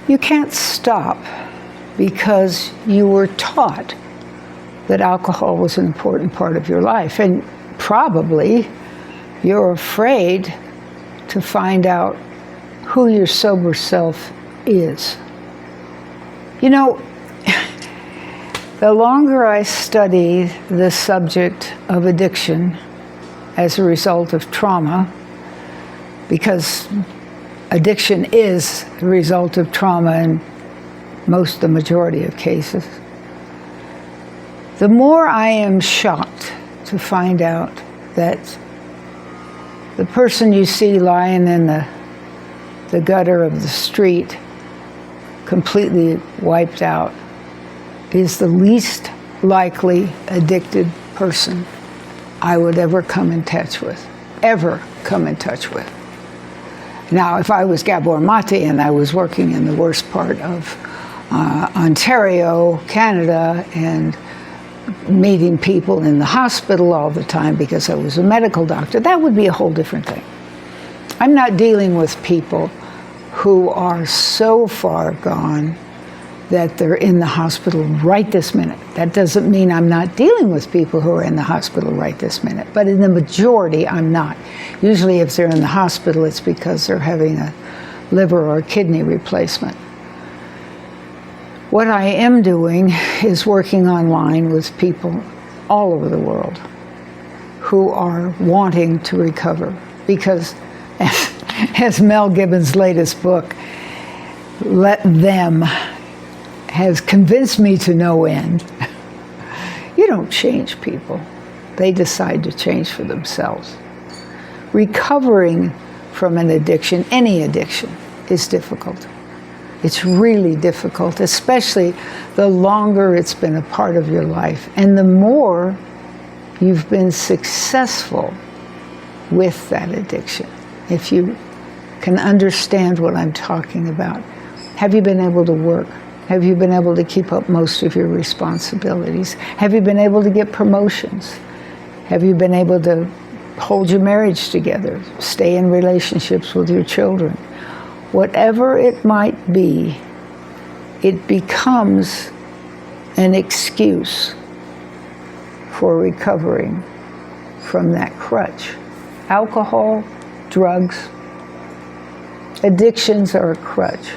You can't stop because you were taught that alcohol was an important part of your life, and probably you're afraid to find out who your sober self is. You know, the longer I study the subject of addiction as a result of trauma, because addiction is the result of trauma in the majority of cases, the more I am shocked to find out that the person you see lying in the gutter of the street, completely wiped out, is the least likely addicted person I would ever come in touch with. Now, if I was Gabor Mate and I was working in the worst part of Ontario, Canada, and meeting people in the hospital all the time because I was a medical doctor, that would be a whole different thing. I'm not dealing with people who are so far gone that they're in the hospital right this minute. That doesn't mean I'm not dealing with people who are in the hospital right this minute, but in the majority, I'm not. Usually if they're in the hospital, it's because they're having a liver or kidney replacement. What I am doing is working online with people all over the world who are wanting to recover, because as Mel Gibbons' latest book, Let Them, has convinced me to no end. You don't change people. They decide to change for themselves. Recovering from an addiction, any addiction, is difficult. It's really difficult, especially the longer it's been a part of your life and the more you've been successful with that addiction. If you can understand what I'm talking about. Have you been able to work? Have you been able to keep up most of your responsibilities? Have you been able to get promotions? Have you been able to hold your marriage together, stay in relationships with your children? Whatever it might be, it becomes an excuse for recovering from that crutch. Alcohol, drugs, addictions are a crutch.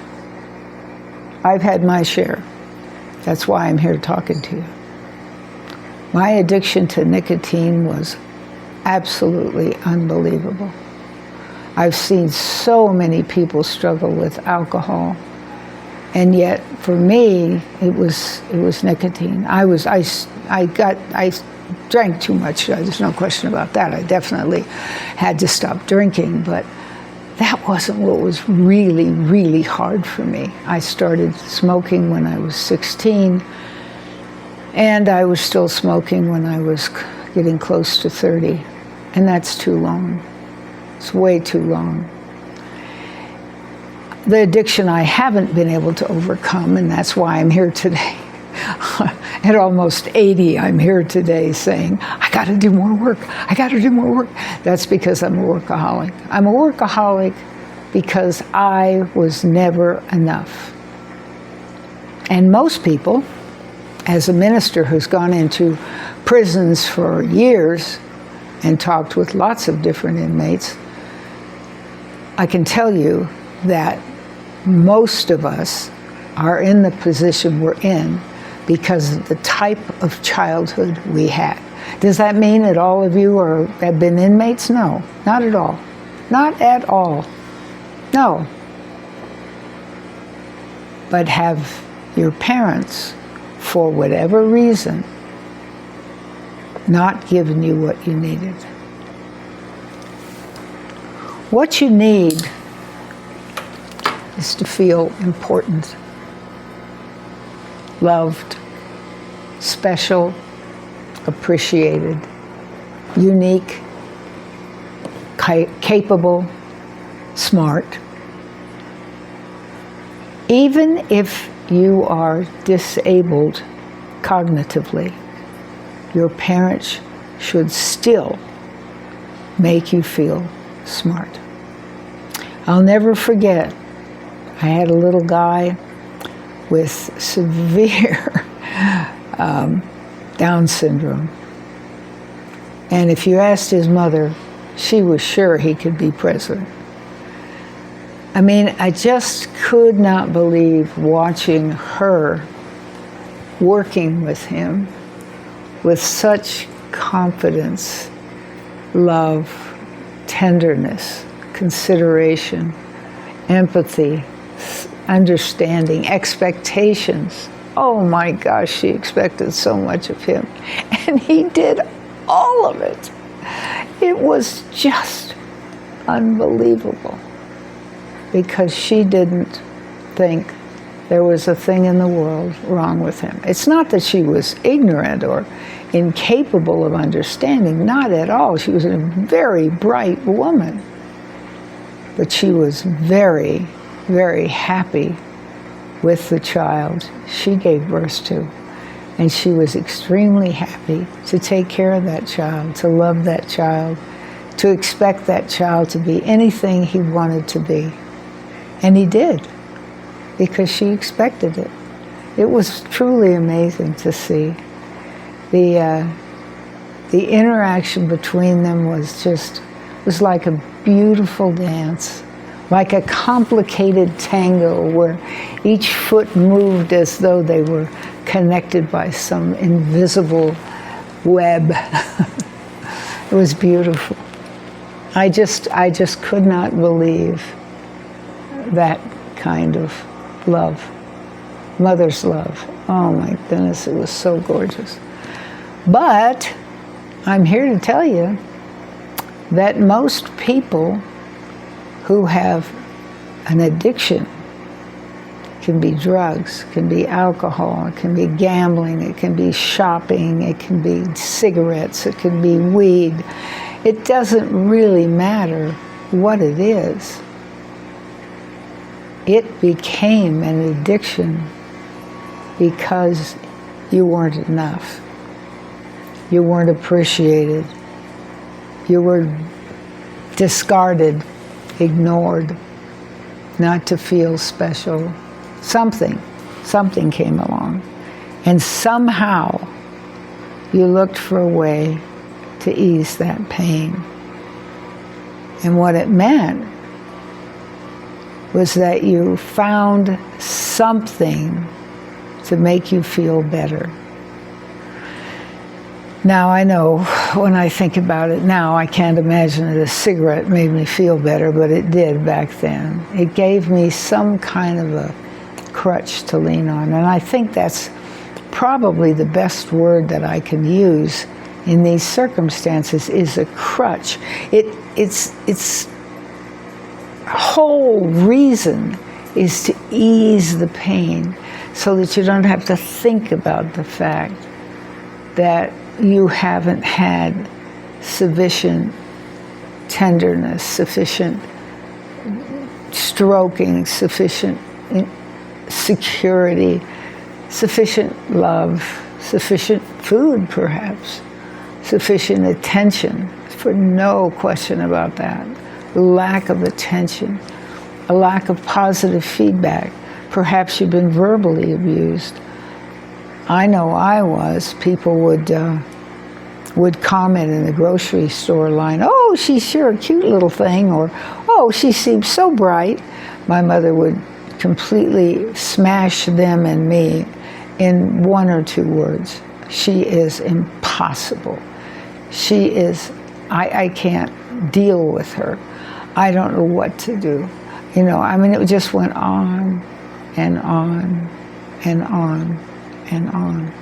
I've had my share. That's why I'm here talking to you. My addiction to nicotine was absolutely unbelievable. I've seen so many people struggle with alcohol, and yet for me it was nicotine. I drank too much. There's no question about that. I definitely had to stop drinking, but that wasn't what was really, really hard for me. I started smoking when I was 16, and I was still smoking when I was getting close to 30, and that's too long. It's way too long. The addiction I haven't been able to overcome, and that's why I'm here today. At almost 80, I'm here today saying, I gotta do more work. I gotta do more work. That's because I'm a workaholic. I'm a workaholic because I was never enough. And most people, as a minister who's gone into prisons for years and talked with lots of different inmates, I can tell you that most of us are in the position we're in because of the type of childhood we had. Does that mean that all of you have been inmates? No, not at all. Not at all. No. But have your parents, for whatever reason, not given you what you needed? What you need is to feel important, loved, special, appreciated, unique, capable, smart. Even if you are disabled cognitively, your parents should still make you feel smart. I'll never forget I had a little guy with severe Down syndrome. And if you asked his mother, she was sure he could be president. I mean, I just could not believe watching her working with him with such confidence, love, tenderness, consideration, empathy, understanding, expectations. Oh my gosh, she expected so much of him. And he did all of it. It was just unbelievable, because she didn't think there was a thing in the world wrong with him. It's not that she was ignorant or incapable of understanding, not at all. She was a very bright woman. But she was very, very happy with the child she gave birth to. And she was extremely happy to take care of that child, to love that child, to expect that child to be anything he wanted to be. And he did, because she expected it. It was truly amazing to see. The interaction between them was like a beautiful dance, like a complicated tango where each foot moved as though they were connected by some invisible web. It was beautiful. I just could not believe that kind of love, mother's love. Oh my goodness, it was so gorgeous. But I'm here to tell you that most people who have an addiction, can be drugs, can be alcohol, it can be gambling, it can be shopping, it can be cigarettes, it can be weed. It doesn't really matter what it is. It became an addiction because you weren't enough. You weren't appreciated. You were discarded, ignored, not to feel special. Something came along. And somehow you looked for a way to ease that pain. And what it meant was that you found something to make you feel better. Now I know, when I think about it now, I can't imagine that a cigarette made me feel better, but it did back then. It gave me some kind of a crutch to lean on, and I think that's probably the best word that I can use in these circumstances, is a crutch. Its whole reason is to ease the pain so that you don't have to think about the fact that you haven't had sufficient tenderness, sufficient stroking, sufficient security, sufficient love, sufficient food perhaps, sufficient attention, for no question about that. Lack of attention, a lack of positive feedback. Perhaps you've been verbally abused. I know I was. People would comment in the grocery store line, "Oh, she's sure a cute little thing," or "Oh, she seems so bright." My mother would completely smash them and me in one or two words. She is impossible. She is, I can't deal with her. I don't know what to do. You know, I mean, it just went on and on and on and on.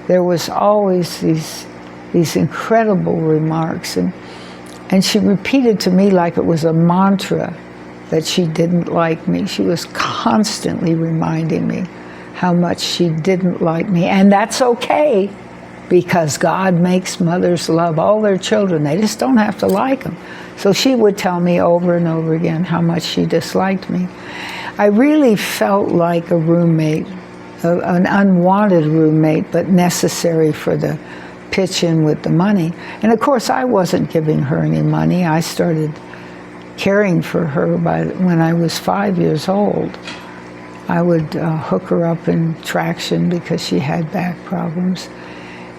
There was always these incredible remarks, and she repeated to me like it was a mantra that she didn't like me. She was constantly reminding me how much she didn't like me, and that's okay, because God makes mothers love all their children. They just don't have to like them. So she would tell me over and over again how much she disliked me. I really felt like a roommate, an unwanted roommate, but necessary for the pitch in with the money. And of course, I wasn't giving her any money. I started caring for her when I was 5 years old. I would hook her up in traction because she had back problems,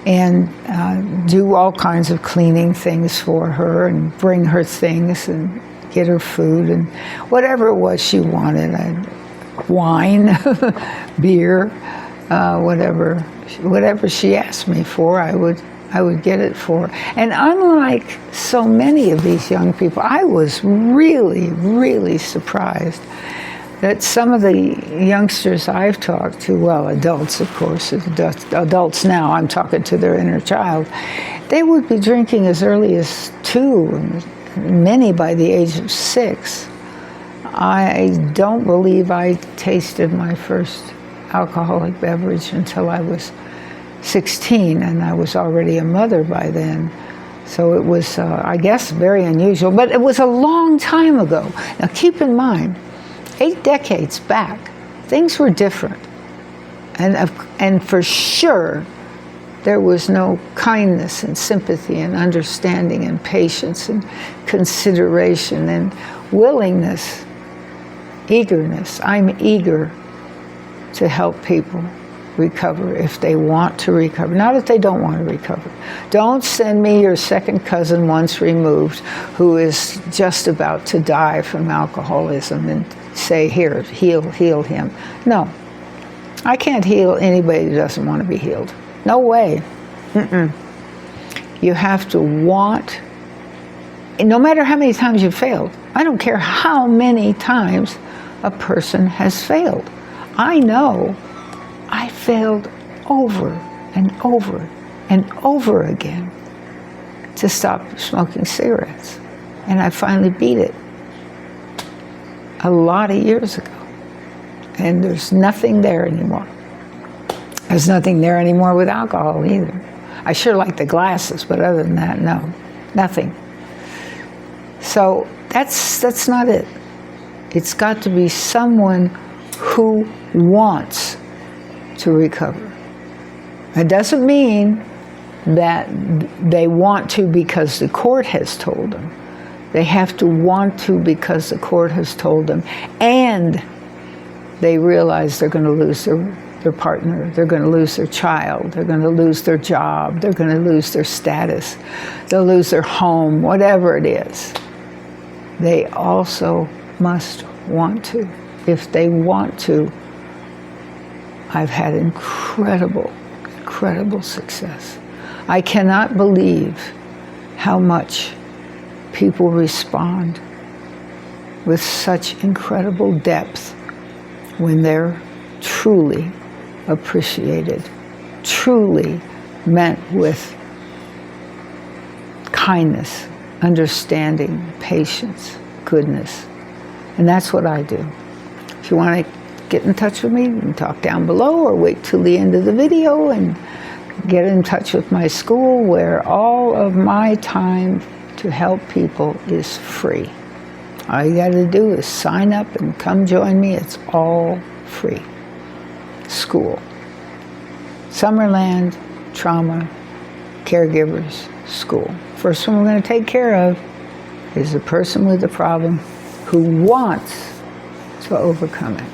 and do all kinds of cleaning things for her and bring her things and get her food and whatever it was she wanted. Wine, beer, whatever she asked me for, I would get it for her. And unlike so many of these young people, I was really, really surprised that some of the youngsters I've talked to, well, adults, of course, adults now, I'm talking to their inner child, they would be drinking as early as 2, and many by the age of 6. I don't believe I tasted my first alcoholic beverage until I was 16, and I was already a mother by then. So it was, I guess, very unusual, but it was a long time ago. Now keep in mind, 8 decades back, things were different. And for sure, there was no kindness and sympathy and understanding and patience and consideration and willingness, eagerness. I'm eager to help people recover if they want to recover, not if they don't want to recover. Don't send me your second cousin once removed who is just about to die from alcoholism and say, here, heal him. No, I can't heal anybody who doesn't want to be healed. No way. You have to want, no matter how many times you've failed, I don't care how many times a person has failed. I know I failed over and over and over again to stop smoking cigarettes. And I finally beat it a lot of years ago. And there's nothing there anymore. There's nothing there anymore with alcohol either. I sure like the glasses, but other than that, no, nothing. So that's not it. It's got to be someone who wants to recover. It doesn't mean that they want to because the court has told them. They have to want to because the court has told them, and they realize they're going to lose their partner, they're going to lose their child, they're going to lose their job, they're going to lose their status, they'll lose their home, whatever it is. They also must want to. If they want to, I've had incredible, incredible success. I cannot believe how much people respond with such incredible depth when they're truly appreciated, truly met with kindness, understanding, patience, goodness. And that's what I do. If you want to get in touch with me, you can talk down below or wait till the end of the video and get in touch with my school, where all of my time to help people is free. All you got to do is sign up and come join me. It's all free. School. Summerland, trauma, caregivers, school. First one we're going to take care of is the person with the problem who wants to overcome it.